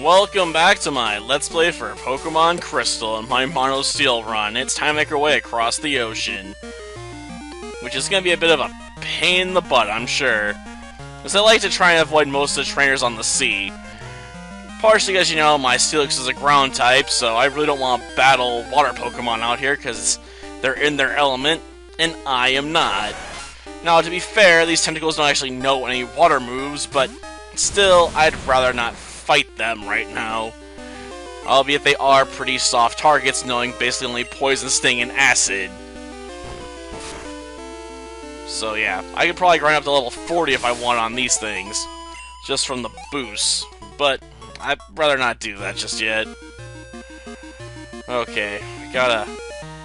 Welcome back to my Let's Play for Pokemon Crystal and my Mono Steel run. It's time to make our way across the ocean. Which is going to be a bit of a pain in the butt, I'm sure. Because I like to try and avoid most of the trainers on the sea. Partially because, you know, my Steelix is a ground type, so I really don't want to battle water Pokemon out here because they're in their element, and I am not. Now, to be fair, these tentacles don't actually know any water moves, but still, I'd rather not fight them right now. Albeit they are pretty soft targets, knowing basically only Poison, Sting, and Acid. So yeah, I could probably grind up to level 40 if I want on these things, just from the boost, but I'd rather not do that just yet. Okay, I gotta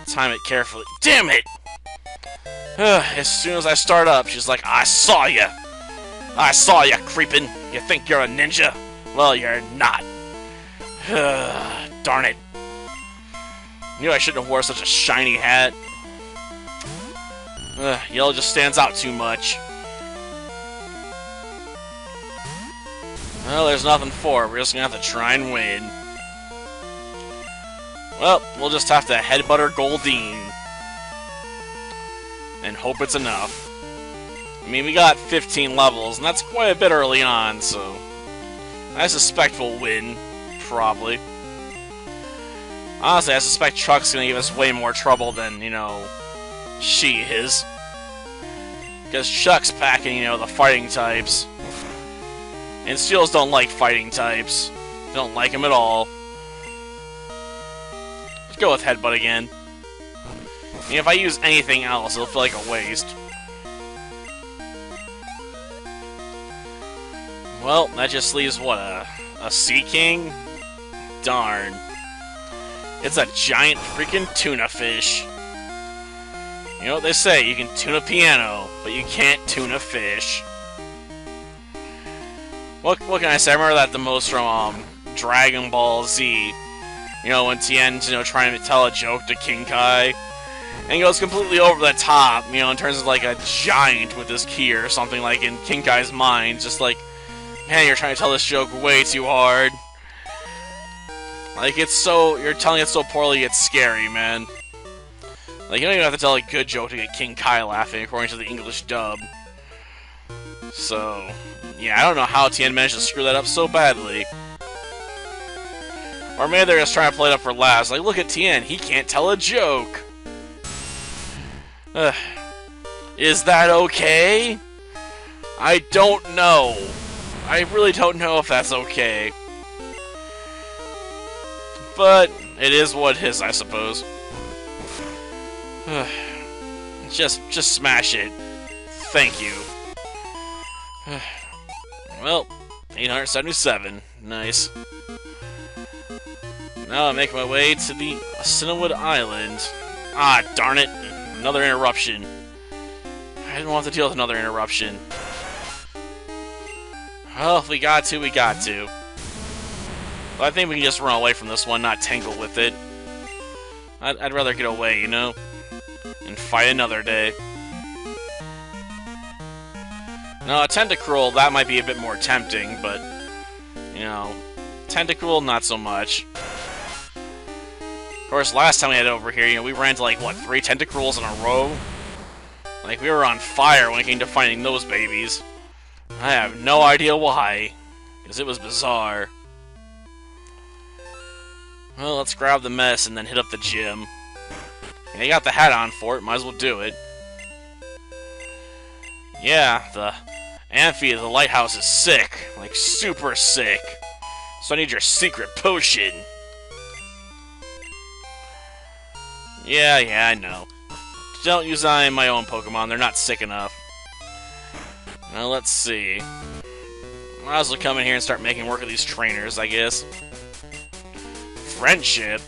time it carefully. Damn it! As soon as I start up, she's like, I saw ya! I saw ya, creepin'! You think you're a ninja? Well, you're not. Darn it. Knew I shouldn't have wore such a shiny hat. Yellow just stands out too much. Well, there's nothing for it. We're just gonna have to try and win. Well, we'll just have to headbutt her Goldeen. And hope it's enough. I mean, we got 15 levels, and that's quite a bit early on, so I suspect we'll win, probably. Honestly, I suspect Chuck's gonna give us way more trouble than, you know, she is. Because Chuck's packing, you know, the fighting types. And Steels don't like fighting types. They don't like them at all. Let's go with Headbutt again. I mean, if I use anything else, it'll feel like a waste. Well, that just leaves, what, a Sea King? Darn. It's a giant freaking tuna fish. You know what they say, you can tune a piano, but you can't tune a fish. What can I say? I remember that the most from Dragon Ball Z. You know, when Tien's, you know, trying to tell a joke to King Kai. And he goes completely over the top, you know, in terms of like a giant with his key or something, like in King Kai's mind. Just like, man, you're trying to tell this joke way too hard. Like, it's so, you're telling it so poorly, it's scary, man. Like, you don't even have to tell a good joke to get King Kai laughing, according to the English dub. So, yeah, I don't know how Tien managed to screw that up so badly. Or maybe they're just trying to play it up for laughs. Like, look at Tien, he can't tell a joke. Is that okay? I don't know. I really don't know if that's okay. But it is what it is, I suppose. Just smash it. Thank you. Well, 877. Nice. Now I'm making my way to the Cinnamwood Island. Ah, darn it. Another interruption. I didn't want to deal with another interruption. Well, if we got to, we got to. But I think we can just run away from this one, not tangle with it. I'd rather get away, you know? And fight another day. Now, a Tentacruel, that might be a bit more tempting, but, you know, Tentacruel, not so much. Of course, last time we had it over here, you know, we ran into, like, what, 3 Tentacruels in a row? Like, we were on fire when it came to finding those babies. I have no idea why, because it was bizarre. Well, let's grab the mess and then hit up the gym. And they got the hat on for it, might as well do it. Yeah, the Amphy of the lighthouse is sick. Like, super sick. So I need your secret potion. Yeah, I know. Don't use that in my own Pokemon, they're not sick enough. Now, let's see. Might as well come in here and start making work of these trainers, I guess. Friendship?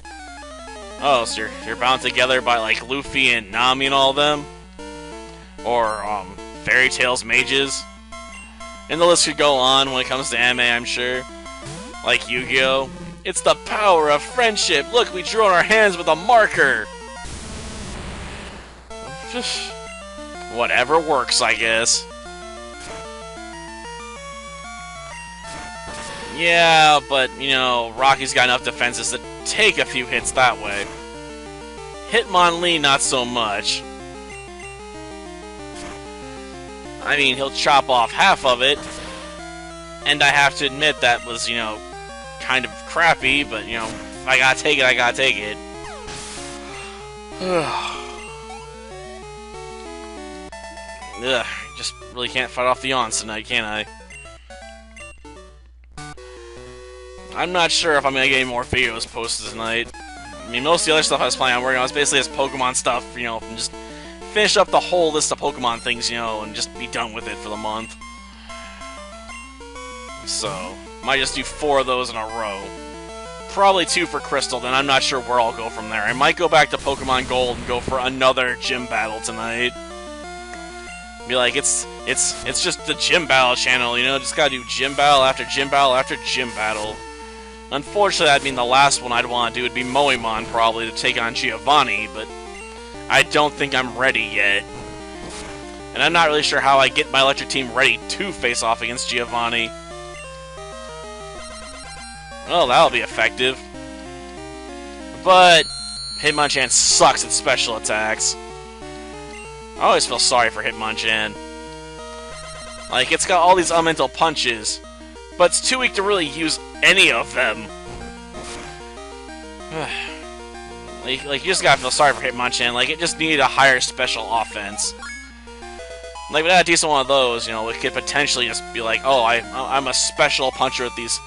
Oh, so you're bound together by, like, Luffy and Nami and all of them? Or, Fairy Tail's mages? And the list could go on when it comes to anime, I'm sure. Like Yu-Gi-Oh! It's the power of friendship! Look, we drew on our hands with a marker! Whatever works, I guess. Yeah, but, you know, Rocky's got enough defenses to take a few hits that way. Hitmonlee, not so much. I mean, he'll chop off half of it, and I have to admit that was, you know, kind of crappy, but, you know, if I gotta take it, I gotta take it. Ugh, just really can't fight off the yawns tonight, can I? I'm not sure if I'm gonna get any more videos posted tonight. I mean, most of the other stuff I was planning on working on was basically just Pokemon stuff, you know, and just finish up the whole list of Pokemon things, you know, and just be done with it for the month. So, might just do 4 of those in a row. Probably 2 for Crystal, then I'm not sure where I'll go from there. I might go back to Pokemon Gold and go for another gym battle tonight. Be like, it's just the gym battle channel, you know, just gotta do gym battle after gym battle after gym battle. Unfortunately, that'd mean the last one I'd want to do would be Moemon, probably, to take on Giovanni, but I don't think I'm ready yet. And I'm not really sure how I get my electric team ready to face off against Giovanni. Well, that'll be effective. But Hitmonchan sucks at special attacks. I always feel sorry for Hitmonchan. Like, it's got all these elemental punches, but it's too weak to really use any of them. like, you just gotta feel sorry for Hitmonchan. Like, it just needed a higher special offense. Like, without a decent one of those, you know, it could potentially just be like, oh, I'm a special puncher with these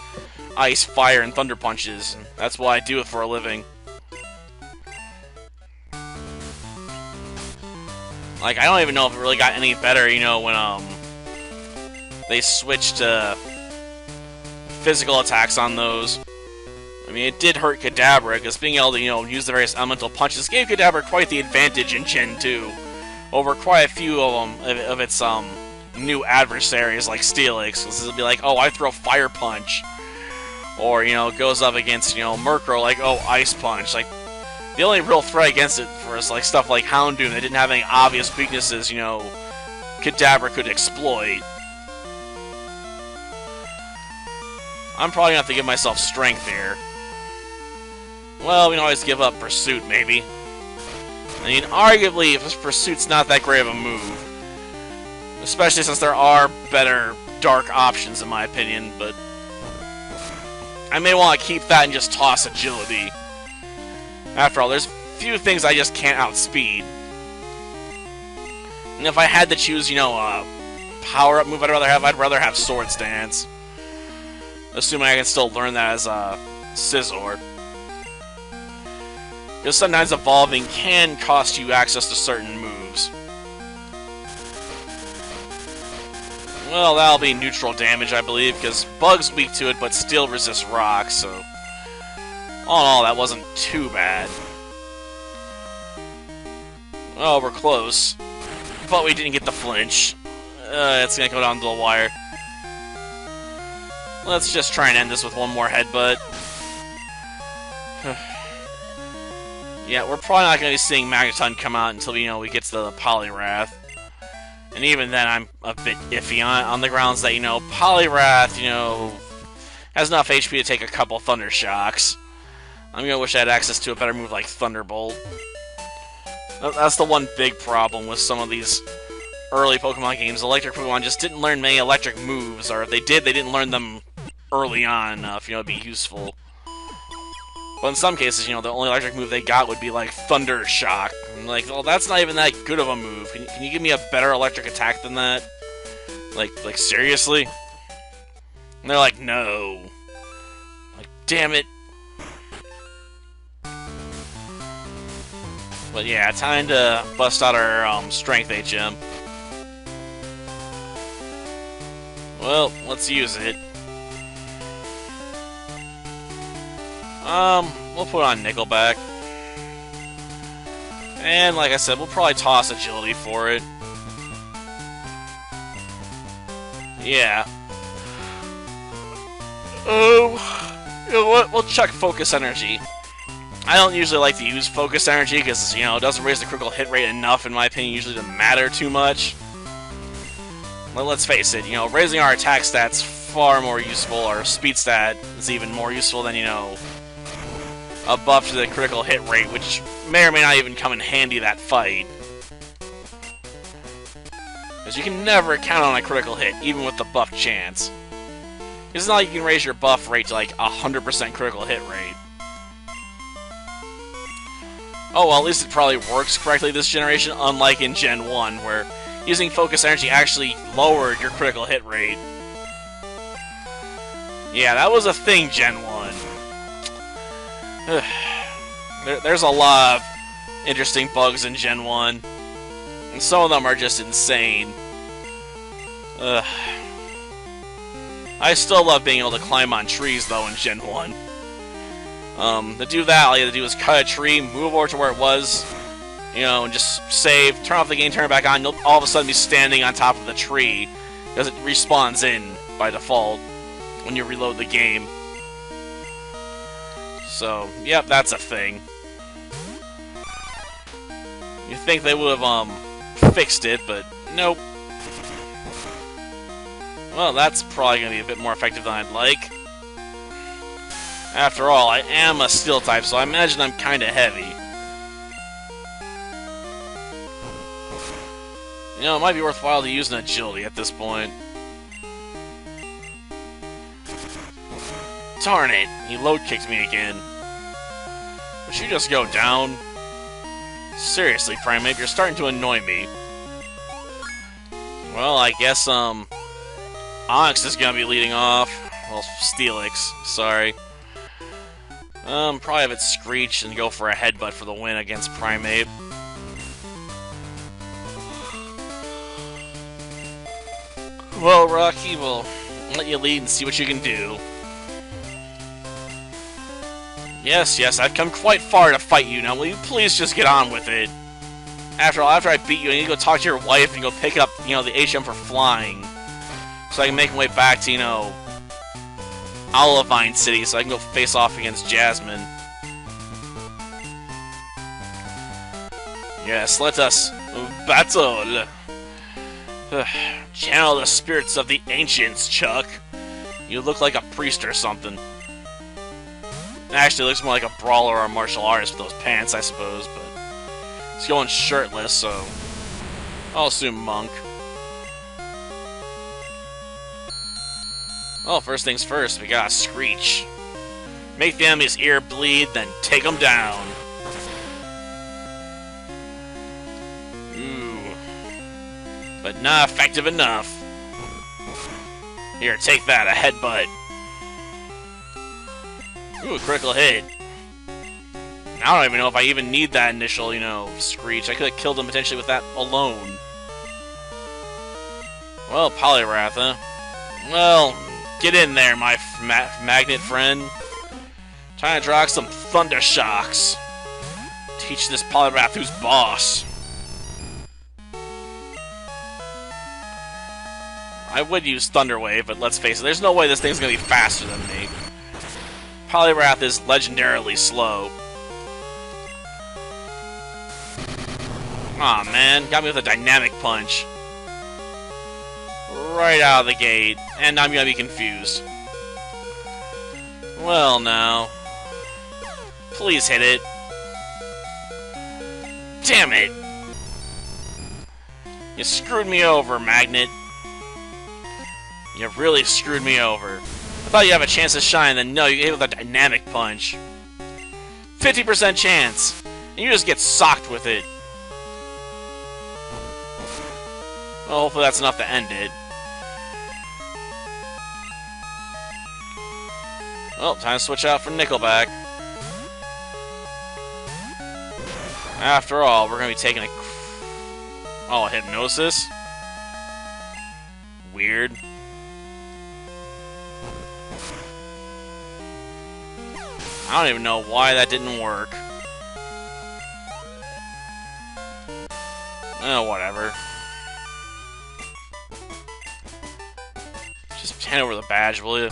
ice, fire, and thunder punches. And that's why I do it for a living. Like, I don't even know if it really got any better, you know, when, they switched to physical attacks on those. I mean, it did hurt Kadabra, because being able to, you know, use the various elemental punches gave Kadabra quite the advantage in Gen 2 over quite a few of its, new adversaries, like Steelix. Because it'll be like, oh, I throw Fire Punch. Or, you know, goes up against, you know, Murkrow, like, oh, Ice Punch. Like, the only real threat against it was, like, stuff like Houndoom that didn't have any obvious weaknesses, you know, Kadabra could exploit. I'm probably gonna have to give myself strength here. Well, we can always give up Pursuit, maybe. I mean, arguably, Pursuit's not that great of a move. Especially since there are better dark options, in my opinion, but I may want to keep that and just toss Agility. After all, there's few things I just can't outspeed. And if I had to choose, you know, a power-up move I'd rather have Swords Dance. Assuming I can still learn that as a Scizor. Because sometimes evolving can cost you access to certain moves. Well, that'll be neutral damage, I believe, because Bug's weak to it, but still resists Rock, so all in all, that wasn't too bad. Oh, we're close. But we didn't get the flinch. It's gonna go down to the wire. Let's just try and end this with one more headbutt. Yeah, we're probably not going to be seeing Magneton come out until, you know, we get to the Poliwrath. And even then, I'm a bit iffy on the grounds that, you know, Poliwrath, you know, has enough HP to take a couple Thunder Shocks. I'm going to wish I had access to a better move like Thunderbolt. That's the one big problem with some of these early Pokemon games. Electric Pokemon just didn't learn many electric moves, or if they did, they didn't learn them early on enough, you know, to be useful. But in some cases, you know, the only electric move they got would be like Thunder Shock. I'm like, well, that's not even that good of a move. Can you give me a better electric attack than that? Like seriously? And they're like, no. Like, damn it. But yeah, time to bust out our Strength HM. Well, let's use it. We'll put on Nickelback. And like I said, we'll probably toss Agility for it. Yeah. You know what? We'll chuck Focus Energy. I don't usually like to use Focus Energy because, you know, it doesn't raise the critical hit rate enough, in my opinion, usually to matter too much. But let's face it, you know, raising our attack stats far more useful, or speed stat is even more useful than, you know, a buff to the critical hit rate, which may or may not even come in handy that fight. Because you can never count on a critical hit, even with the buff chance. It's not like you can raise your buff rate to like 100% critical hit rate. Oh, well, at least it probably works correctly this generation, unlike in Gen 1, where using Focus Energy actually lowered your critical hit rate. Yeah, that was a thing, Gen 1. There's a lot of interesting bugs in Gen 1. And some of them are just insane. Ugh. I still love being able to climb on trees, though, in Gen 1. To do that, all you have to do is cut a tree, move over to where it was, you know, and just save, turn off the game, turn it back on, you'll all of a sudden be standing on top of the tree, because it respawns in by default when you reload the game. So, yep, that's a thing. You'd think they would have, fixed it, but nope. Well, that's probably going to be a bit more effective than I'd like. After all, I am a steel type, so I imagine I'm kind of heavy. You know, it might be worthwhile to use an agility at this point. Darn it, he load kicked me again. Would you just go down? Seriously, Primate, you're starting to annoy me. Well, I guess, Onyx is gonna be leading off. Well, Steelix, sorry. Probably have it Screech and go for a headbutt for the win against Primate. Well, Rocky, we'll let you lead and see what you can do. Yes, yes, I've come quite far to fight you. Now, will you please just get on with it? After all, after I beat you, I need to go talk to your wife and go pick up, you know, the HM for flying. So I can make my way back to, you know, Olivine City, so I can go face off against Jasmine. Yes, let us battle. Channel the spirits of the ancients, Chuck. You look like a priest or something. Actually, it looks more like a brawler or a martial artist with those pants, I suppose, but he's going shirtless, so I'll assume monk. Well, first things first, we gotta Screech. Make the enemy's ear bleed, then take them down. Ooh. But not effective enough. Here, take that, a headbutt. Ooh, a critical hit. I don't even know if I even need that initial, you know, Screech. I could have killed him potentially with that alone. Well, Poliwrath, huh? Well, get in there, my magnet friend. Trying to draw some Thunder Shocks. Teach this Poliwrath who's boss. I would use Thunder Wave, but let's face it, there's no way this thing's gonna be faster than me. Poliwrath is legendarily slow. Aw, man, got me with a dynamic punch. Right out of the gate, and I'm gonna be confused. Well, now. Please hit it. Damn it! You screwed me over, Magnet. You really screwed me over. I thought you'd have a chance to shine, then no, you hit it with a dynamic punch. 50% chance! And you just get socked with it. Well, hopefully that's enough to end it. Well, time to switch out for Nickelback. After all, we're going to be taking a... Oh, Hypnosis? Weird. I don't even know why that didn't work. Oh, whatever. Just hand over the badge, will you?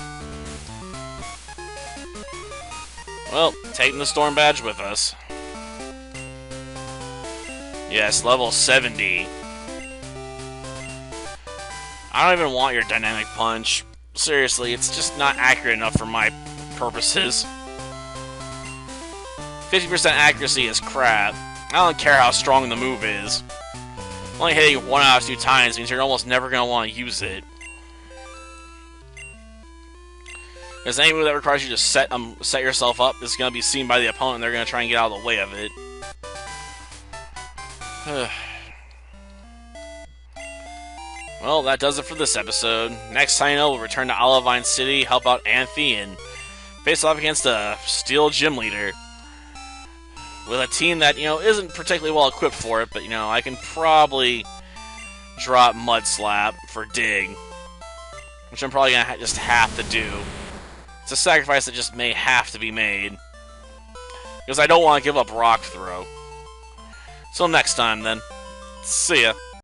Well, taking the Storm Badge with us. Yes, level 70. I don't even want your Dynamic Punch. seriously, it's just not accurate enough for my purposes. 50% accuracy is crap. I don't care how strong the move is. Only hitting 1 out of 2 times means you're almost never going to want to use it. Because any move that requires you to set yourself up is going to be seen by the opponent, and they're going to try and get out of the way of it. Well, that does it for this episode. Next time, we'll return to Olivine City, help out Amphy, and face off against a Steel Gym Leader. With a team that, isn't particularly well equipped for it, but, I can probably drop Mud Slap for Dig. Which I'm probably going to just have to do. It's a sacrifice that just may have to be made. Because I don't want to give up Rock Throw. So next time, then. See ya.